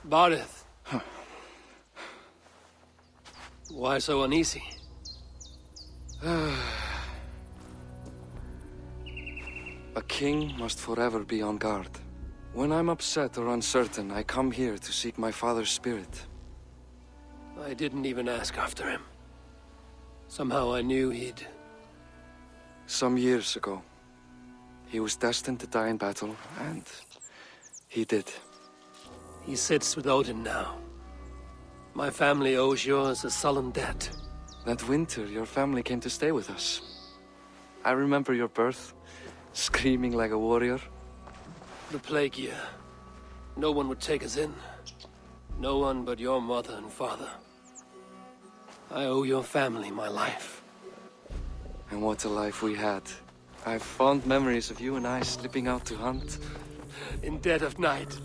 Barith. Why so uneasy? A king must forever be on guard. When I'm upset or uncertain, I come here to seek my father's spirit. I didn't even ask after him. Somehow I knew he'd... Some years ago, he was destined to die in battle, and he did. He sits with Odin now. My family owes yours a sullen debt. That winter, your family came to stay with us. I remember your birth, screaming like a warrior. The plague year. No one would take us in. No one but your mother and father. I owe your family my life. And what a life we had. I have fond memories of you and I slipping out to hunt. In dead of night.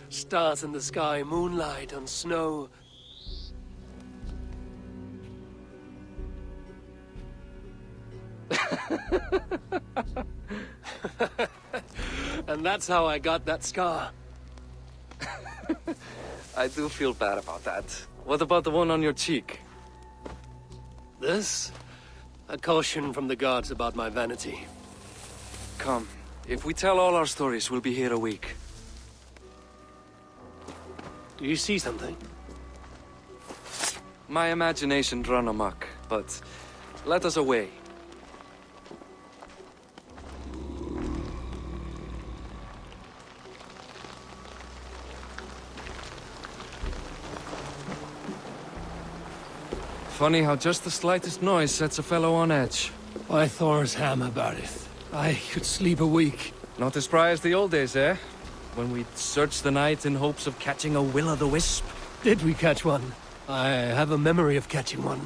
Stars in the sky, moonlight on snow. And that's how I got that scar. I do feel bad about that. What about the one on your cheek? This? A caution from the gods about my vanity. Come, if we tell all our stories, we'll be here a week. Do you see something? My imagination run amok, but let us away. Funny how just the slightest noise sets a fellow on edge. Why Thor's hammer, Barith? I could sleep a week. Not as spry as the old days, eh? When we'd search the night in hopes of catching a will-o'-the-wisp. Did we catch one? I have a memory of catching one.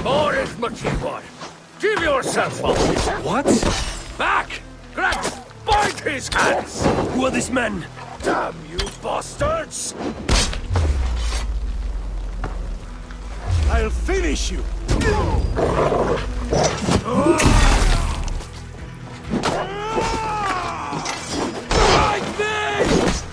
Boris Machibor, give yourself up! What? Back! Grab! Bite his hands! Who are these men? Damn you bastards! I'll finish you! Like this!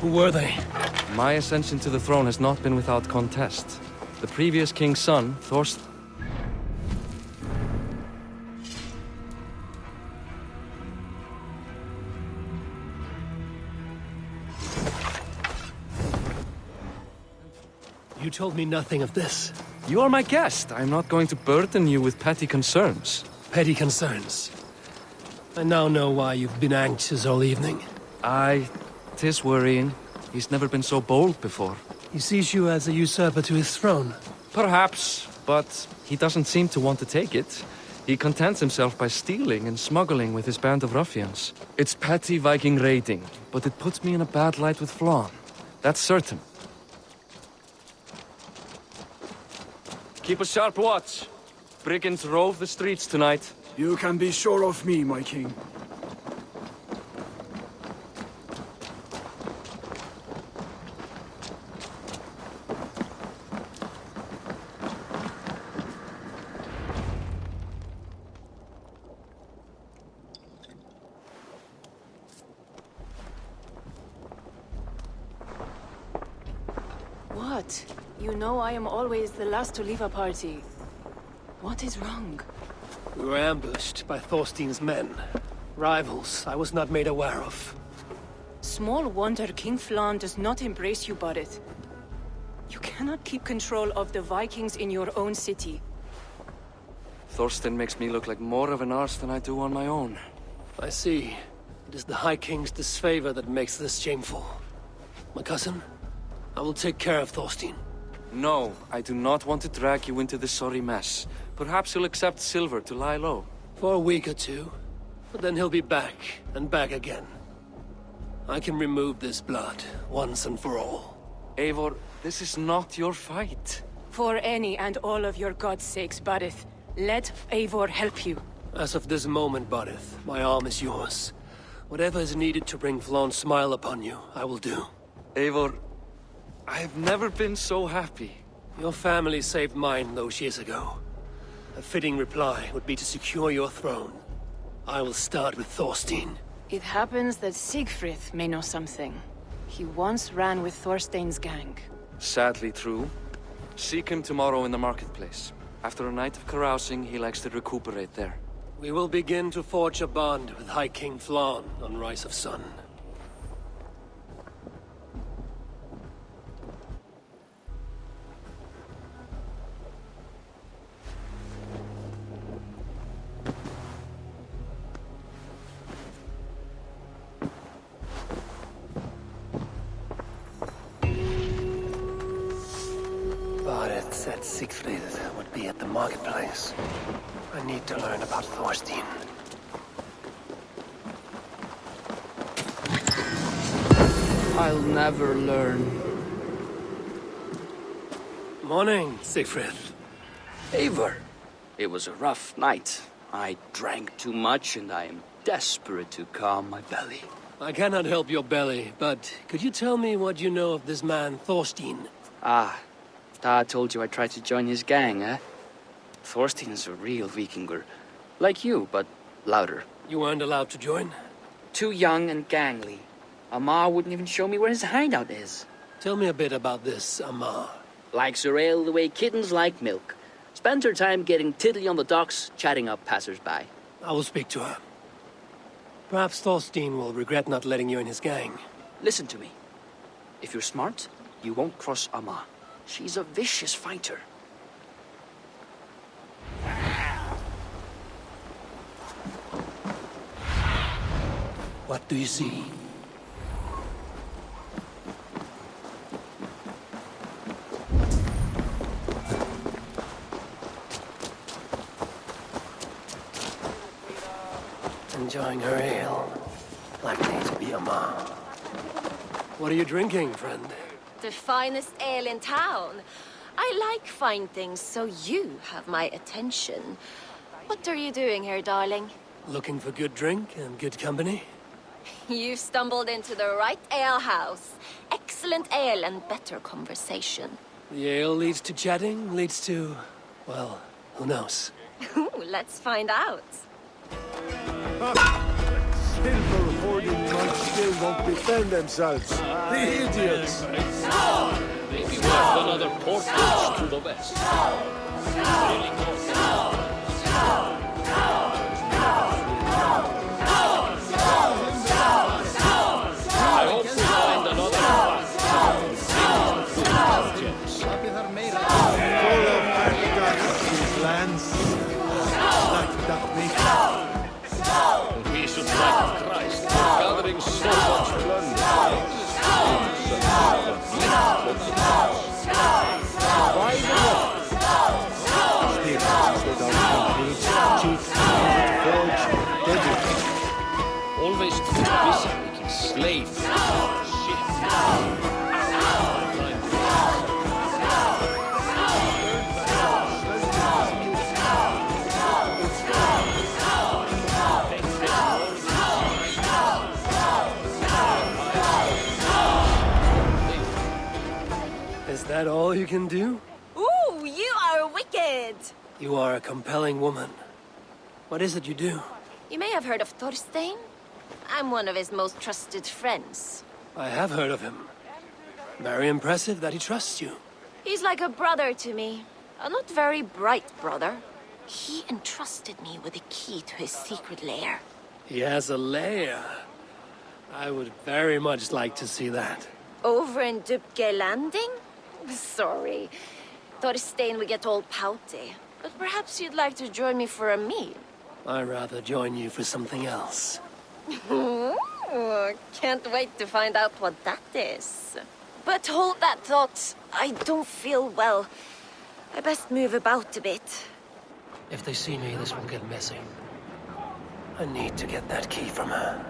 Who were they? My ascension to the throne has not been without contest. The previous king's son, Thorsten... You told me nothing of this. You are my guest. I'm not going to burden you with petty concerns. Petty concerns. I now know why you've been anxious all evening. Aye, 'tis worrying. He's never been so bold before. He sees you as a usurper to his throne. Perhaps, but he doesn't seem to want to take it. He contents himself by stealing and smuggling with his band of ruffians. It's petty Viking raiding, but it puts me in a bad light with Flann. That's certain. Keep a sharp watch. Brigands rove the streets tonight. You can be sure of me, my king. What? You know I am always the last to leave a party. What is wrong? We were ambushed by Thorstein's men. Rivals I was not made aware of. Small wonder King Flann does not embrace you, Barith. You cannot keep control of the Vikings in your own city. Thorstein makes me look like more of an arse than I do on my own. I see. It is the High King's disfavor that makes this shameful. My cousin, I will take care of Thorstein. No, I do not want to drag you into this sorry mess. Perhaps you'll accept silver to lie low. For a week or two. But then he'll be back, and back again. I can remove this blood, once and for all. Eivor, this is not your fight. For any and all of your god's sakes, Barith, let Eivor help you. As of this moment, Barith, my arm is yours. Whatever is needed to bring Flawn's smile upon you, I will do. Eivor, I have never been so happy. Your family saved mine those years ago. A fitting reply would be to secure your throne. I will start with Thorstein. It happens that Siegfried may know something. He once ran with Thorstein's gang. Sadly true. Seek him tomorrow in the marketplace. After a night of carousing, he likes to recuperate there. We will begin to forge a bond with High King Flawn on Rise of Sun. Bareth said Siegfried would be at the marketplace. I need to learn about Thorstein. I'll never learn. Morning, Siegfried. Eivor, it was a rough night. I drank too much and I am desperate to calm my belly. I cannot help your belly, but could you tell me what you know of this man, Thorstein? Ah, Dad told you I tried to join his gang, eh? Thorstein is a real Vikinger. Like you, but louder. You weren't allowed to join? Too young and gangly. Amar wouldn't even show me where his hideout is. Tell me a bit about this Amar. Likes her ale the way kittens like milk. Spends her time getting tiddly on the docks, chatting up passers-by. I will speak to her. Perhaps Thorstein will regret not letting you in his gang. Listen to me. If you're smart, you won't cross Amar. She's a vicious fighter. What do you see? Enjoying her ale. Likely to be Amar. What are you drinking, friend? The finest ale in town. I like fine things, so you have my attention. What are you doing here, darling? Looking for good drink and good company? You've stumbled into the right alehouse. Excellent ale and better conversation. The ale leads to chatting, leads to... well, who knows? Ooh, let's find out. Silver hoarding monks still won't defend themselves. The idiots! Maybe worth another portage to the west. Really close. I hope we find another path. Full of fantastic these lands. Like that make We should thank Christ for gathering so much plunder. Always too busy making slaves. Shit. Is that all you can do? Ooh, you are wicked! You are a compelling woman. What is it you do? You may have heard of Thorstein. I'm one of his most trusted friends. I have heard of him. Very impressive that he trusts you. He's like a brother to me. A not very bright brother. He entrusted me with the key to his secret lair. He has a lair. I would very much like to see that. Over in Dubke Landing? Sorry. Thorstein will get all pouty. But perhaps you'd like to join me for a meal. I'd rather join you for something else. Ooh, can't wait to find out what that is. But hold that thought. I don't feel well. I best move about a bit. If they see me, this will get messy. I need to get that key from her.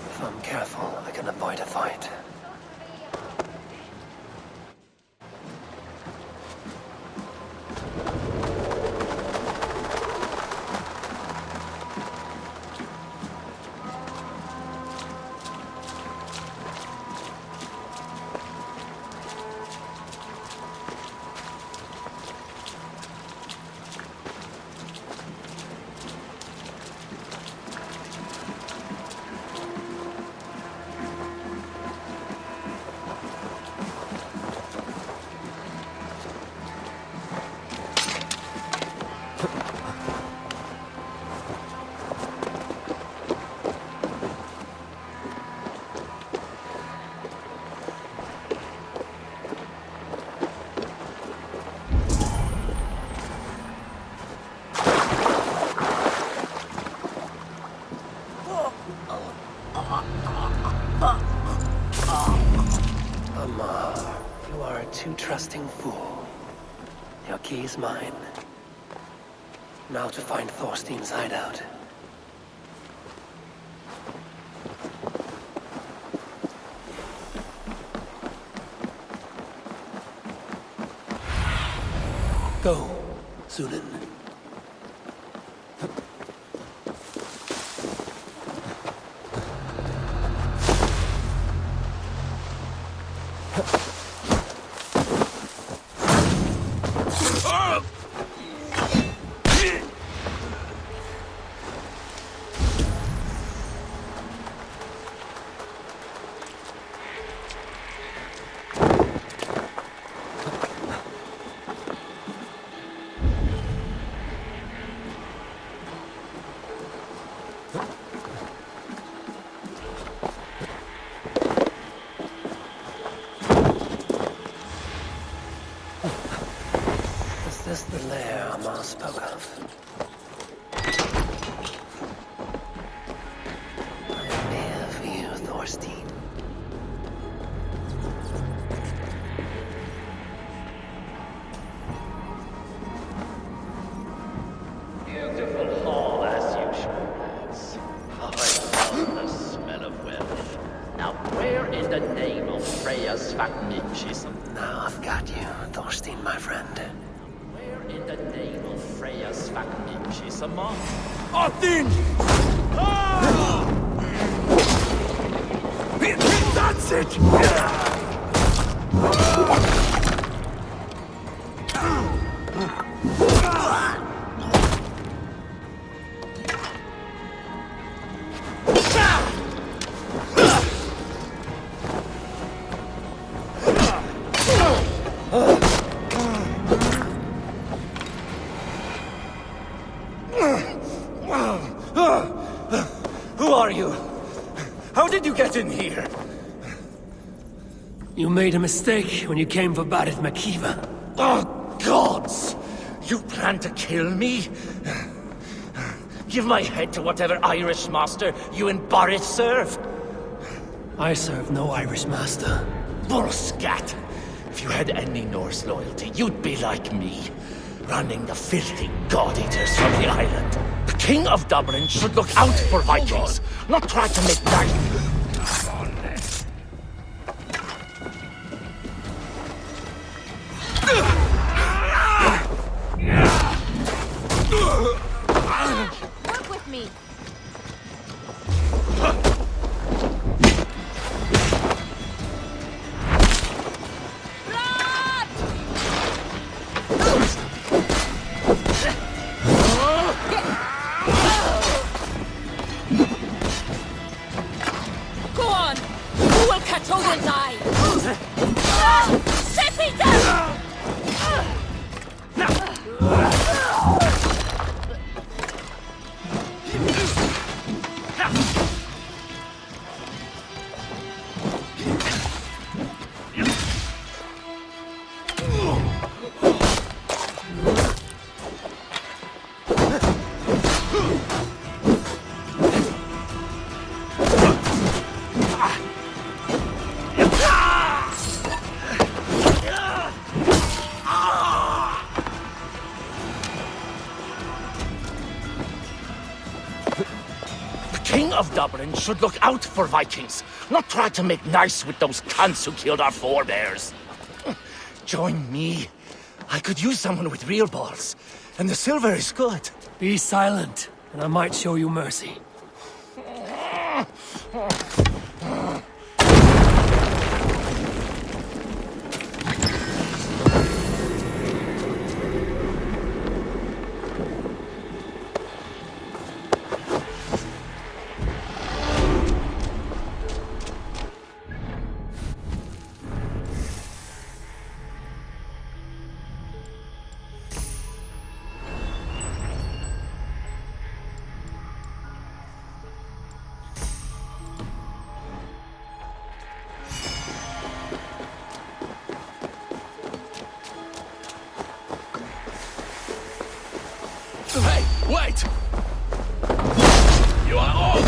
If I'm careful, I can avoid a fight. You are a too trusting fool. Your key is mine. Now to find Thorstein's hideout. Go, Sunan. Is this the lair Amar spoke of? I am here for you, Thorstein. Beautiful hall as usual, lads. I love the smell of wealth. Now where in the name of Freya's Svakninchism? Now I've got you, Thorstein, my friend. Where in the name of Freya's Svakninchism? Odin! That's it! Who are you? How did you get in here? You made a mistake when you came for Barit Makiva. Oh, gods! You plan to kill me? Give my head to whatever Irish master you and Boris serve. I serve no Irish master. Bullscat! If you had any Norse loyalty, you'd be like me, running the filthy god-eaters from the island. The King of Dublin should look out for Vikings, not try to make nice. Work with me. of Dublin should look out for Vikings, not try to make nice with those cunts who killed our forebears. Join me. I could use someone with real balls, and the silver is good. Be silent, and I might show you mercy. Hey, wait! You are all...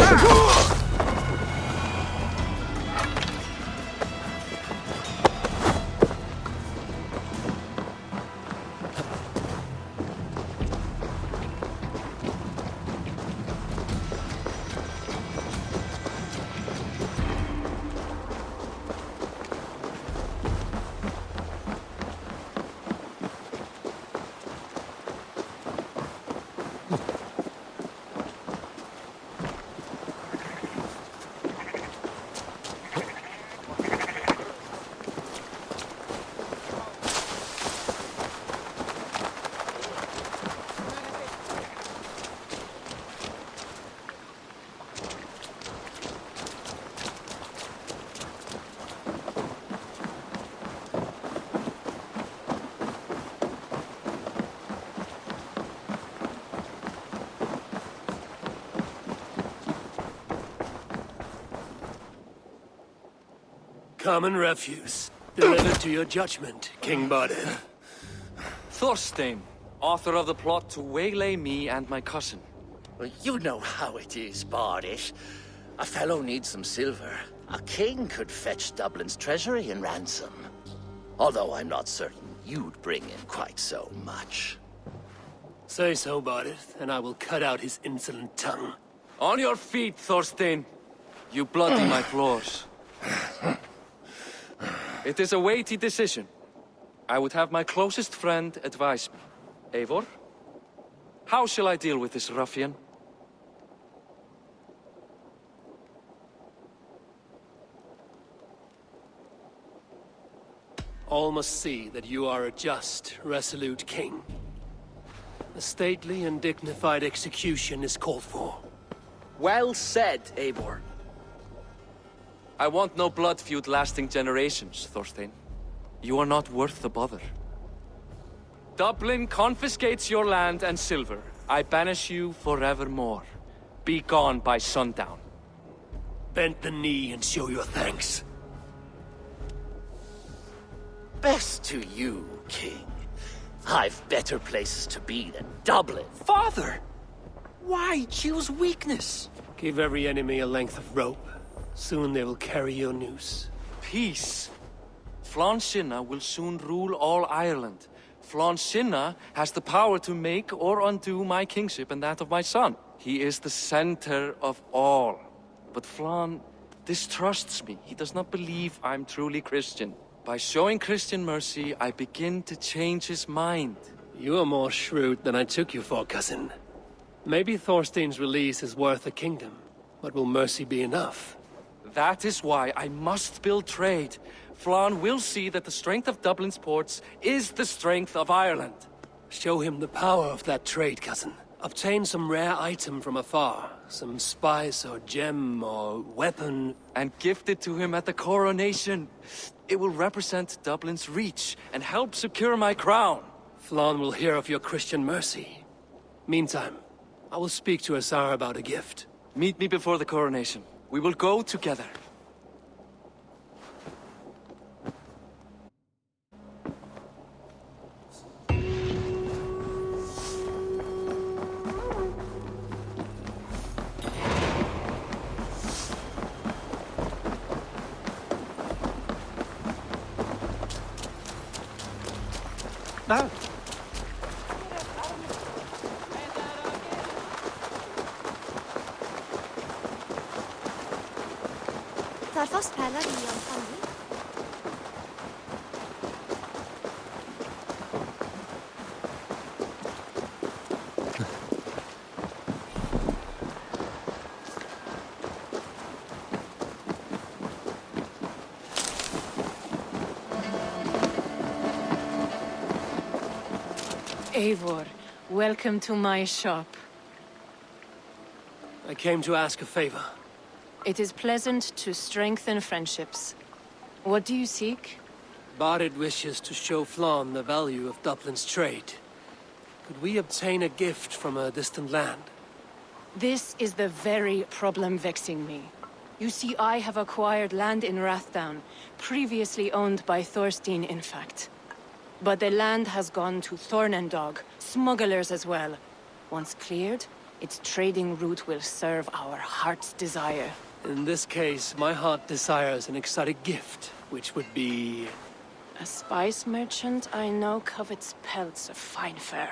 Common refuse, delivered to your judgment, King Bodil. Thorstein, author of the plot to waylay me and my cousin. Well, you know how it is, Bardish. A fellow needs some silver. A king could fetch Dublin's treasury in ransom. Although I'm not certain you'd bring in quite so much. Say so, Bodil, and I will cut out his insolent tongue. On your feet, Thorstein. You bloody my floors. It is a weighty decision. I would have my closest friend advise me. Eivor, how shall I deal with this ruffian? All must see that you are a just, resolute king. A stately and dignified execution is called for. Well said, Eivor. I want no blood feud lasting generations, Thorstein. You are not worth the bother. Dublin confiscates your land and silver. I banish you forevermore. Be gone by sundown. Bend the knee and show your thanks. Best to you, King. I've better places to be than Dublin. Father! Why choose weakness? Give every enemy a length of rope. Soon they will carry your noose. Peace. Flann Sinna will soon rule all Ireland. Flann Sinna has the power to make or undo my kingship and that of my son. He is the center of all. But Flann distrusts me. He does not believe I'm truly Christian. By showing Christian mercy, I begin to change his mind. You are more shrewd than I took you for, cousin. Maybe Thorstein's release is worth a kingdom, but will mercy be enough? That is why I must build trade. Flann will see that the strength of Dublin's ports is the strength of Ireland. Show him the power of that trade, cousin. Obtain some rare item from afar. Some spice or gem or weapon. And gift it to him at the coronation. It will represent Dublin's reach and help secure my crown. Flann will hear of your Christian mercy. Meantime, I will speak to Asar about a gift. Meet me before the coronation. We will go together. Now. tar fast pärlar i en handling. Eivor, welcome to my shop. I came to ask a favor. It is pleasant to strengthen friendships. What do you seek? Barid wishes to show Flann the value of Dublin's trade. Could we obtain a gift from a distant land? This is the very problem vexing me. You see, I have acquired land in Rathdown, previously owned by Thorstein, in fact. But the land has gone to Thornendog, smugglers as well. Once cleared, its trading route will serve our heart's desire. In this case, my heart desires an exotic gift, which would be... A spice merchant I know covets pelts of fine fur.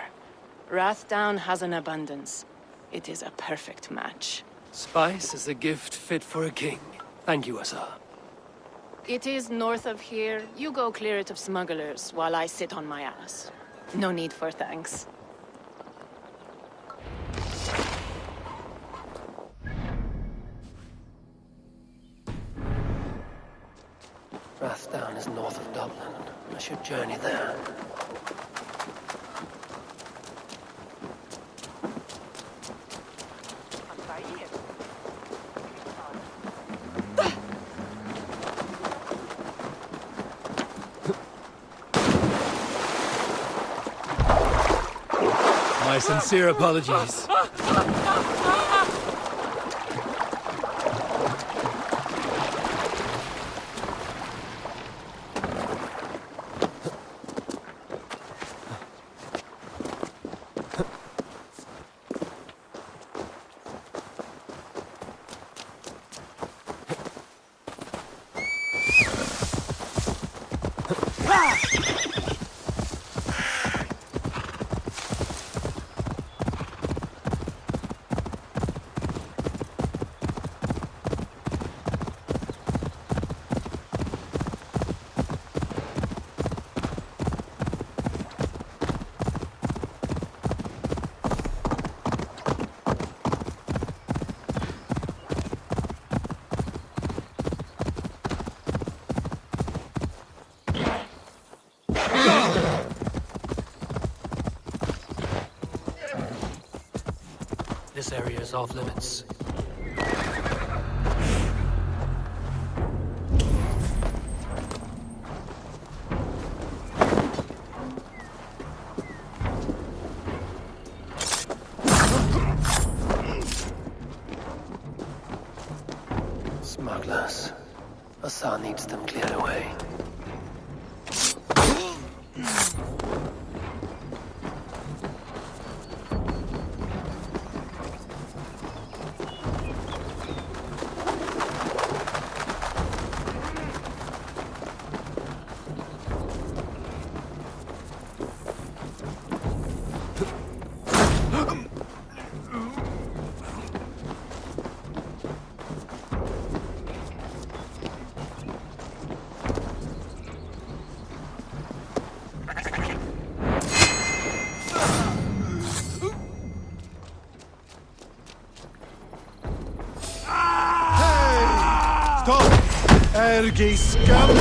Rathdown has an abundance. It is a perfect match. Spice is a gift fit for a king. Thank you, Asa. It is north of here. You go clear it of smugglers, while I sit on my ass. No need for thanks. Rathdown is north of Dublin. I should journey there. My sincere apologies. This area is off limits. Smugglers. Asa needs them cleared away. Ergi scum!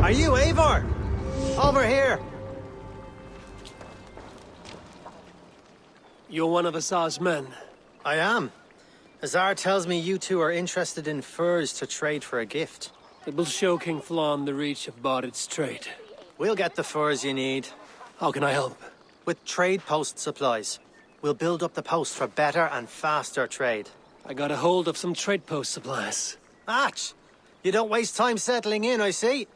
Are you Eivor? Over here! You're one of Asa's men. I am. Azar tells me you two are interested in furs to trade for a gift. It will show King Flann the reach of Barid's trade. We'll get the furs you need. How can I help? With trade post supplies. We'll build up the post for better and faster trade. I got a hold of some trade post supplies. Atch! You don't waste time settling in, I see.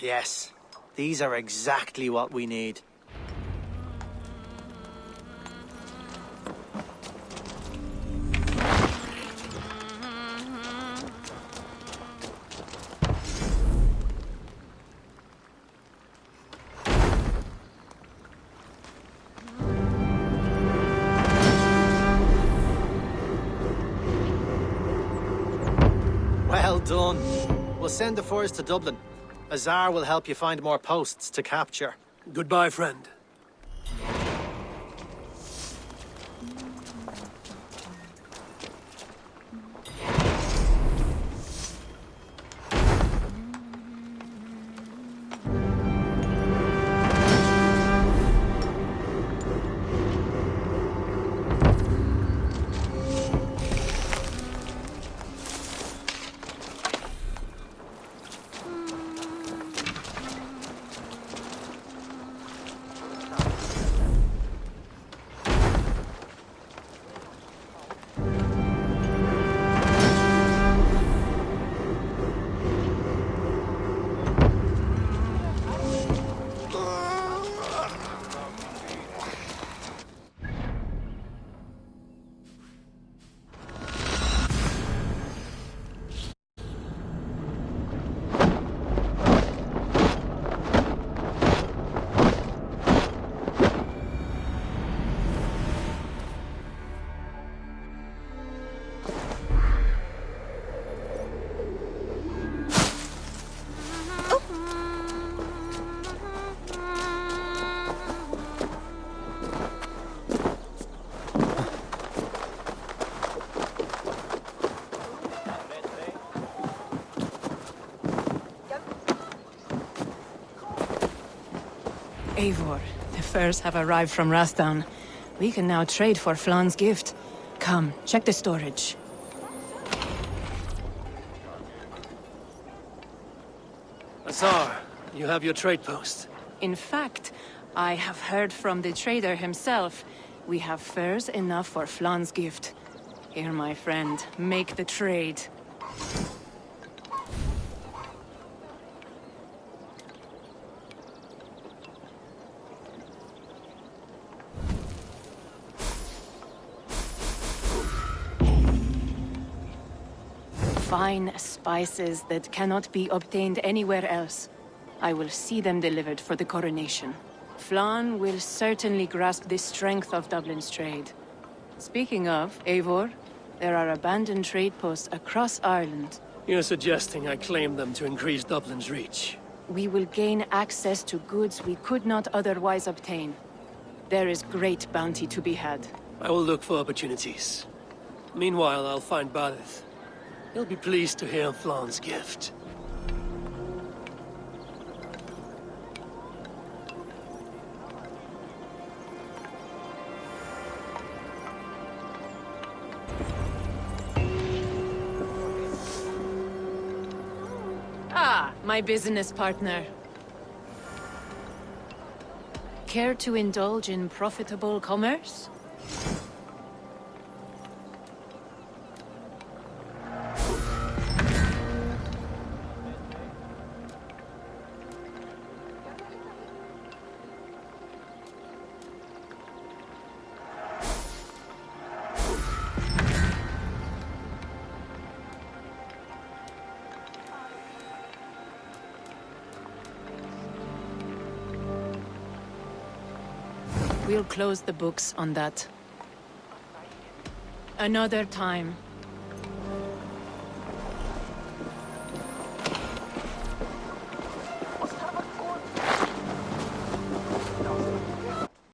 Yes, these are exactly what we need. Well done. We'll send the furs to Dublin. Azar will help you find more posts to capture. Goodbye, friend. Eivor, the furs have arrived from Rathdown. We can now trade for Flan's gift. Come, check the storage. Azar, you have your trade post. In fact, I have heard from the trader himself. We have furs enough for Flan's gift. Here, my friend, make the trade. Fine spices that cannot be obtained anywhere else. I will see them delivered for the coronation. Flan will certainly grasp the strength of Dublin's trade. Speaking of, Eivor, there are abandoned trade posts across Ireland. You're suggesting I claim them to increase Dublin's reach. We will gain access to goods we could not otherwise obtain. There is great bounty to be had. I will look for opportunities. Meanwhile, I'll find Balith. He'll be pleased to hear Flan's gift. Ah, my business partner. Care to indulge in profitable commerce? We'll close the books on that. Another time.